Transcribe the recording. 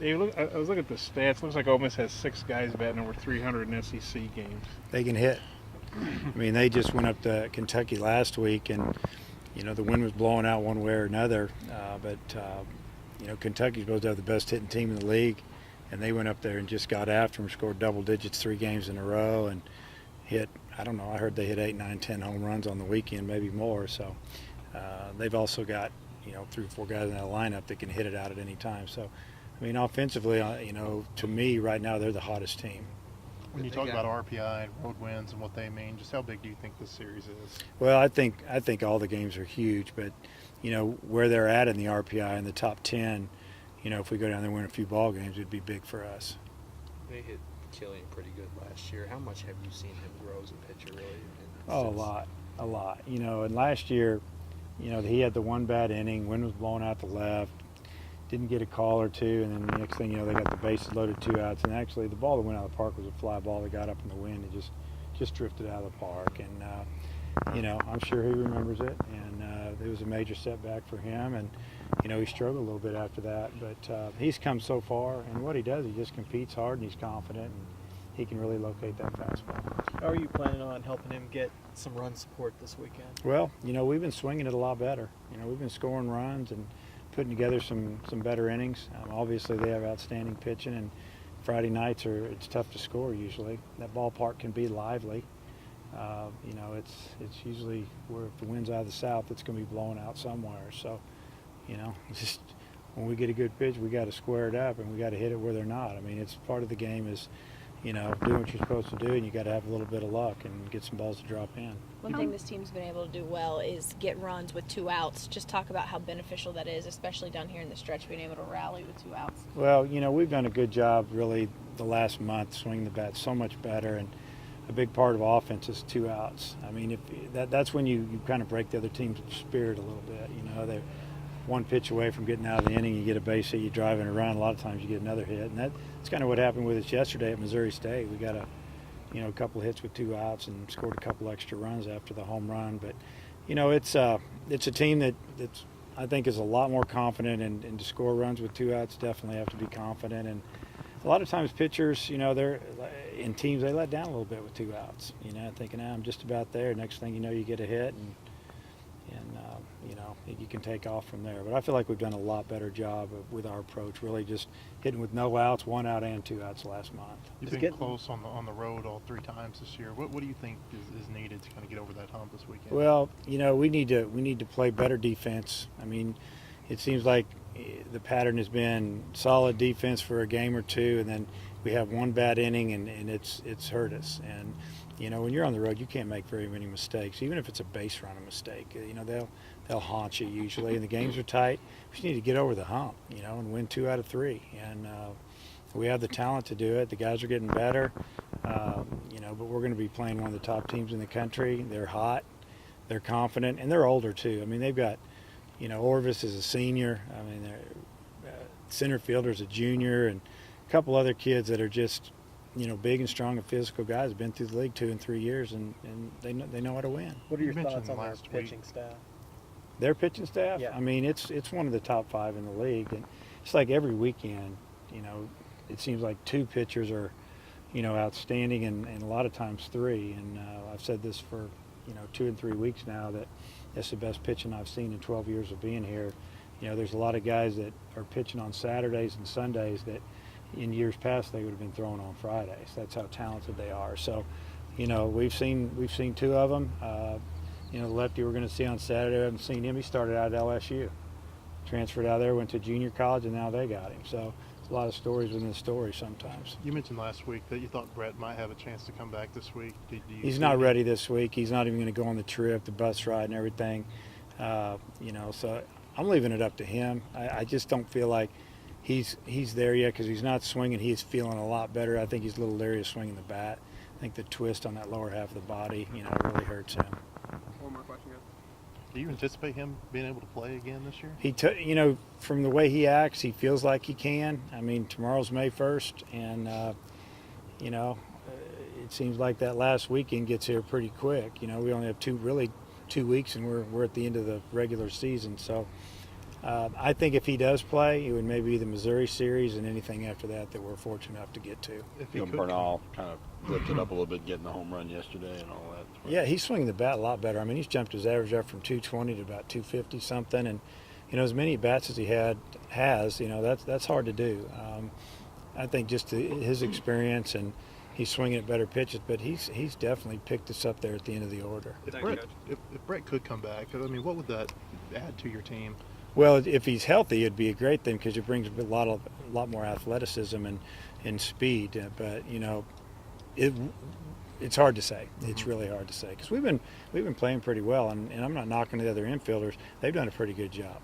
Dave, look, I was looking at the stats. Looks like Ole Miss has 6 guys batting over 300 in SEC games. They can hit. I mean, they just went up to Kentucky last week, and the wind was blowing out one way or another. But Kentucky's supposed to have the best hitting team in the league, and they went up there and just got after them, scored double digits 3 games in a row, and hit. I don't know. I heard they hit 8, 9, 10 home runs on the weekend, maybe more. So they've also got 3 or 4 guys in that lineup that can hit it out at any time. So, I mean, offensively, to me right now they're the hottest team. When you talk about RPI and road wins and what they mean, just how big do you think this series is? Well, I think all the games are huge, but where they're at in the RPI in the top 10, if we go down there and win a few ball games, it'd be big for us. They hit Killian pretty good last year. How much have you seen him grow as a pitcher, really? Oh, a lot. And last year, he had the one bad inning, wind was blowing out the left, didn't get a call or two, and then the next thing they got the bases loaded, 2 outs, and actually the ball that went out of the park was a fly ball that got up in the wind and just drifted out of the park. And I'm sure he remembers it, and it was a major setback for him, and he struggled a little bit after that, but he's come so far, and what he does, he just competes hard and he's confident, and he can really locate that fastball. How are you planning on helping him get some run support this weekend? Well, we've been swinging it a lot better. We've been scoring runs and putting together some better innings. Obviously, they have outstanding pitching, and Friday nights it's tough to score usually. That ballpark can be lively. It's usually where if the wind's out of the south, it's going to be blowing out somewhere. So, just when we get a good pitch, we got to square it up and we got to hit it where they're not. I mean, it's part of the game is, doing what you're supposed to do, and you got to have a little bit of luck and get some balls to drop in. One thing this team's been able to do well is get runs with 2 outs. Just talk about how beneficial that is, especially down here in the stretch, being able to rally with 2 outs. Well, we've done a good job really the last month swinging the bat so much better, and a big part of offense is 2 outs. I mean, that's when you kind of break the other team's spirit a little bit. They're one pitch away from getting out of the inning, you get a base hit, you drive it around. A lot of times you get another hit, and that's kind of what happened with us yesterday at Missouri State. We got a couple of hits with 2 outs and scored a couple extra runs after the home run. But it's a team that's I think is a lot more confident, and to score runs with 2 outs definitely have to be confident. And a lot of times pitchers, they're in teams, they let down a little bit with 2 outs. Thinking, I'm just about there. Next thing you know, you get a hit, and you can take off from there. But I feel like we've done a lot better job with our approach, really just hitting with no outs, 1 out and 2 outs last month. You've been close on the road all 3 times this year. What do you think is needed to kind of get over that hump this weekend? Well, we need to play better defense. I mean, it seems like the pattern has been solid defense for a game or 2, and then we have 1 bad inning, and it's hurt us. And when you're on the road, you can't make very many mistakes, even if it's a base running mistake. They'll haunt you usually, and the games are tight. We just need to get over the hump, and win 2 out of 3. And we have the talent to do it. The guys are getting better, but we're going to be playing one of the top teams in the country. They're hot, they're confident, and they're older too. I mean, they've got, Orvis is a senior. I mean, their center fielder's a junior, and a couple other kids that are just, big and strong and physical guys have been through the league 2 and 3 years, and they know how to win. What are your You thoughts on their mentioned last pitching staff? Their pitching staff? Yeah. I mean, it's one of the top 5 in the league, and it's like every weekend, it seems like 2 pitchers are, outstanding, and a lot of times 3. And I've said this for, 2 and 3 weeks now, that it's the best pitching I've seen in 12 years of being here. There's a lot of guys that are pitching on Saturdays and Sundays that in years past they would have been throwing on Fridays. That's how talented they are. So, we've seen 2 of them. The lefty we're going to see on Saturday, I haven't seen him. He started out at LSU, transferred out there, went to junior college, and now they got him. So a lot of stories within the story sometimes. You mentioned last week that you thought Brett might have a chance to come back this week. He's not ready this week. He's not even going to go on the trip, the bus ride and everything. So I'm leaving it up to him. I just don't feel like he's there yet because he's not swinging. He's feeling a lot better. I think he's a little leery of swinging the bat. I think the twist on that lower half of the body, really hurts him. One more question, guys. Do you anticipate him being able to play again this year? From the way he acts, he feels like he can. I mean, tomorrow's May 1st, and it seems like that last weekend gets here pretty quick. We only have 2 weeks, and we're at the end of the regular season. So I think if he does play, it would maybe be the Missouri series and anything after that we're fortunate enough to get to. If he You know, could Bernal kind of lifted up a little bit, getting the home run yesterday and all that. Yeah, he's swinging the bat a lot better. I mean, he's jumped his average up from 220 to about 250 something, and as many bats as he has, that's hard to do. I think just his experience, and he's swinging at better pitches, but he's definitely picked us up there at the end of the order. if Brett could come back, I mean, what would that add to your team? Well, if he's healthy, it'd be a great thing because it brings a lot more athleticism and speed. But it's hard to say. It's really hard to say because we've been playing pretty well, and I'm not knocking the other infielders. They've done a pretty good job.